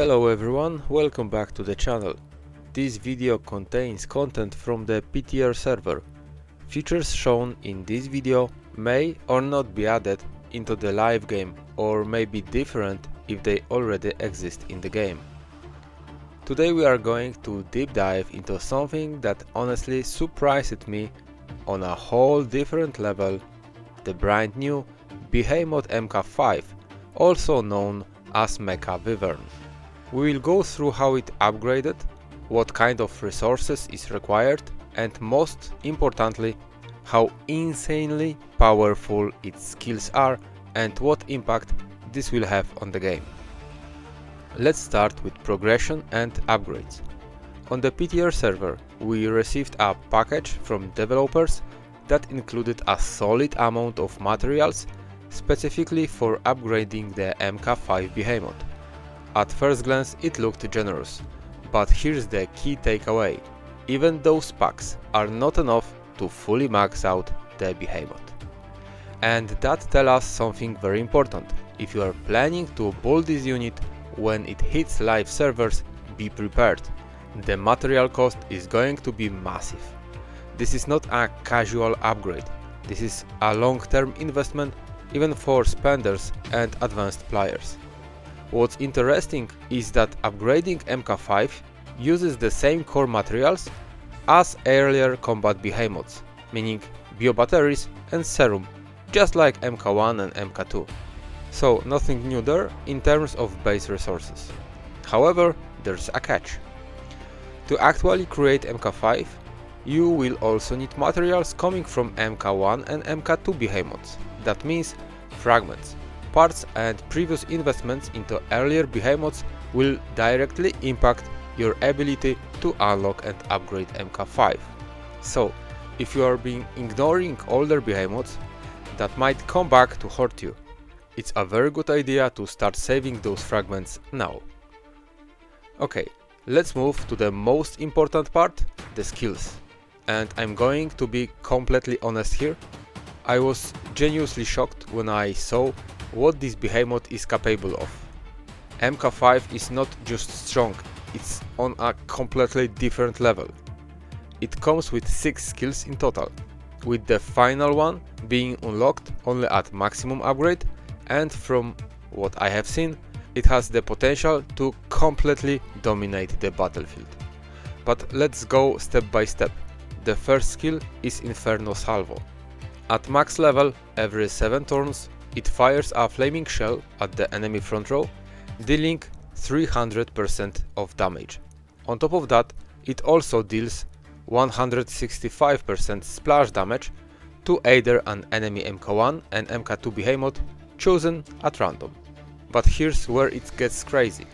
Hello everyone, welcome back to the channel. This video contains content from the PTR server. Features shown in this video may or not be added into the live game or may be different if they already exist in the game. Today we are going to deep dive into something that honestly surprised me on a whole different level, the brand new Behemoth MK5, also known as Mecha Wyvern. We will go through how it upgraded, what kind of resources is required, and most importantly, how insanely powerful its skills are and what impact this will have on the game. Let's start with progression and upgrades. On the PTR server, we received a package from developers that included a solid amount of materials specifically for upgrading the MK5 Behemoth. At first glance it looked generous, but here's the key takeaway: even those packs are not enough to fully max out the Behemoth. And that tells us something very important. If you are planning to build this unit when it hits live servers, be prepared. The material cost is going to be massive. This is not a casual upgrade, this is a long-term investment even for spenders and advanced players. What's interesting is that upgrading MK5 uses the same core materials as earlier combat behemoths, meaning biobatteries and serum, just like MK1 and MK2. So nothing new there in terms of base resources. However, there's a catch. To actually create MK5, you will also need materials coming from MK1 and MK2 behemoths. That means fragments, parts and previous investments into earlier behemoths will directly impact your ability to unlock and upgrade MK5. So, if you are ignoring older behemoths, that might come back to hurt you. It's a very good idea to start saving those fragments now. Okay, let's move to the most important part, the skills. And I'm going to be completely honest here. I was genuinely shocked when I saw what this behemoth is capable of. MK5 is not just strong, it's on a completely different level. It comes with 6 skills in total, with the final one being unlocked only at maximum upgrade, and from what I have seen, it has the potential to completely dominate the battlefield. But let's go step by step. The first skill is Inferno Salvo. At max level, every 7 turns, it fires a flaming shell at the enemy front row, dealing 300% of damage. On top of that, it also deals 165% splash damage to either an enemy MK1 and MK2 behemoth chosen at random. But here's where it gets crazy.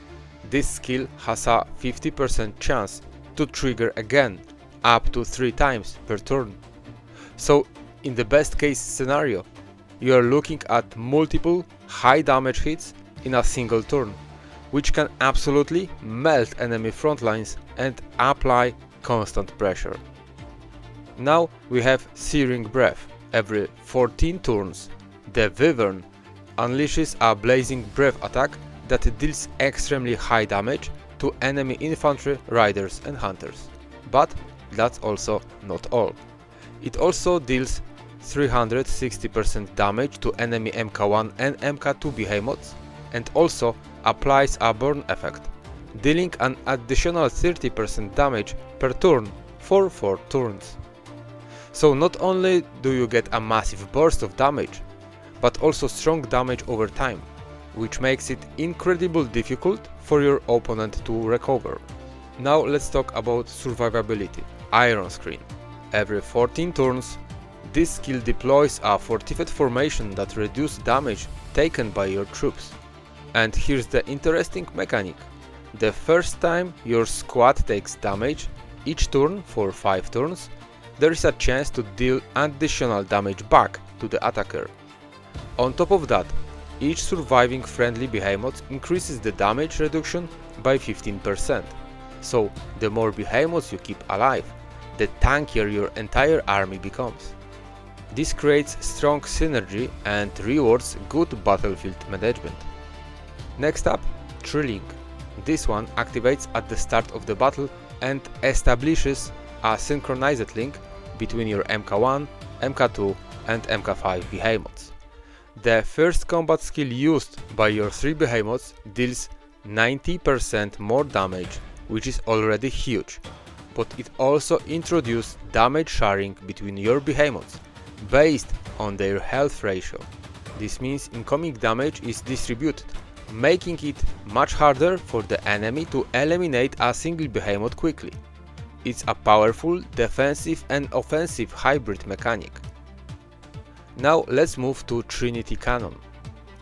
This skill has a 50% chance to trigger again, up to 3 times per turn. So in the best case scenario, you are looking at multiple high damage hits in a single turn, which can absolutely melt enemy front lines and apply constant pressure. Now we have Searing Breath. Every 14 turns, the Wyvern unleashes a blazing breath attack that deals extremely high damage to enemy infantry, riders and hunters. But that's also not all. It also deals 360% damage to enemy MK1 and MK2 behemoths and also applies a burn effect, dealing an additional 30% damage per turn for 4 turns. So not only do you get a massive burst of damage, but also strong damage over time, which makes it incredibly difficult for your opponent to recover. Now let's talk about survivability. Iron Screen. Every 14 turns, this skill deploys a fortified formation that reduces damage taken by your troops. And here's the interesting mechanic. The first time your squad takes damage each turn for 5 turns, there is a chance to deal additional damage back to the attacker. On top of that, each surviving friendly behemoth increases the damage reduction by 15%. So the more behemoths you keep alive, the tankier your entire army becomes. This creates strong synergy and rewards good battlefield management. Next up, Trilling. This one activates at the start of the battle and establishes a synchronized link between your MK1, MK2 and MK5 behemoths. The first combat skill used by your 3 behemoths deals 90% more damage, which is already huge, but it also introduced damage sharing between your behemoths, based on their health ratio. This means incoming damage is distributed, making it much harder for the enemy to eliminate a single behemoth quickly. It's a powerful defensive and offensive hybrid mechanic. Now let's move to Trinity Cannon.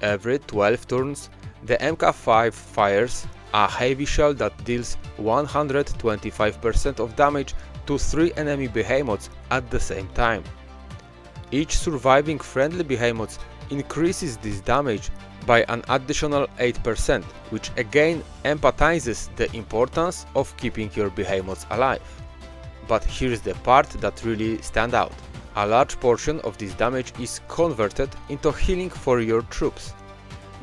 Every 12 turns, the MK5 fires a heavy shell that deals 125% of damage to 3 enemy behemoths at the same time. Each surviving friendly behemoth increases this damage by an additional 8%, which again empathizes the importance of keeping your behemoths alive. But here's the part that really stands out. A large portion of this damage is converted into healing for your troops.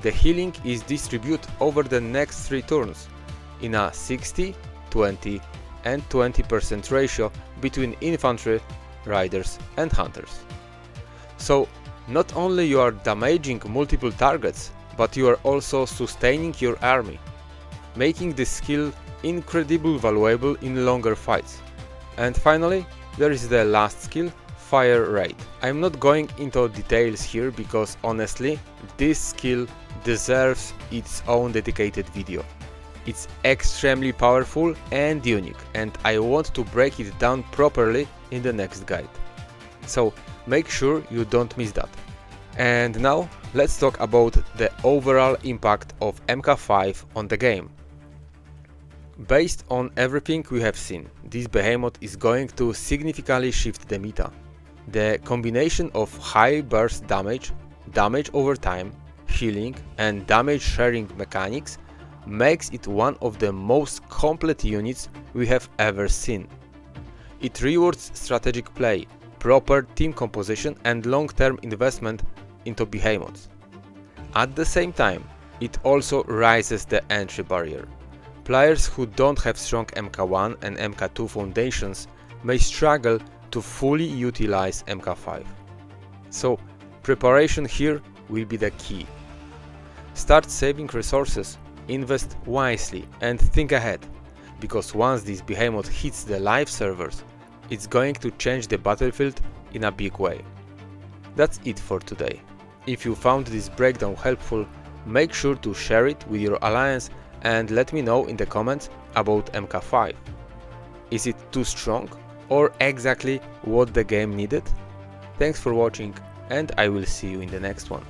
The healing is distributed over the next 3 turns in a 60, 20 and 20% ratio between infantry, riders and hunters. So not only you are damaging multiple targets, but you are also sustaining your army, making this skill incredibly valuable in longer fights. And finally, there is the last skill, Fire Rate. I'm not going into details here because honestly, this skill deserves its own dedicated video. It's extremely powerful and unique, and I want to break it down properly in the next guide. So make sure you don't miss that. And now let's talk about the overall impact of MK5 on the game. Based on everything we have seen, this behemoth is going to significantly shift the meta. The combination of high burst damage, damage over time, healing and damage sharing mechanics makes it one of the most complete units we have ever seen. It rewards strategic play, proper team composition and long-term investment into behemoths. At the same time, it also raises the entry barrier. Players who don't have strong MK1 and MK2 foundations may struggle to fully utilize MK5. So preparation here will be the key. Start saving resources, invest wisely and think ahead, because once this behemoth hits the live servers, it's going to change the battlefield in a big way. That's it for today. If you found this breakdown helpful, make sure to share it with your alliance and let me know in the comments about MK5. Is it too strong or exactly what the game needed? Thanks for watching and I will see you in the next one.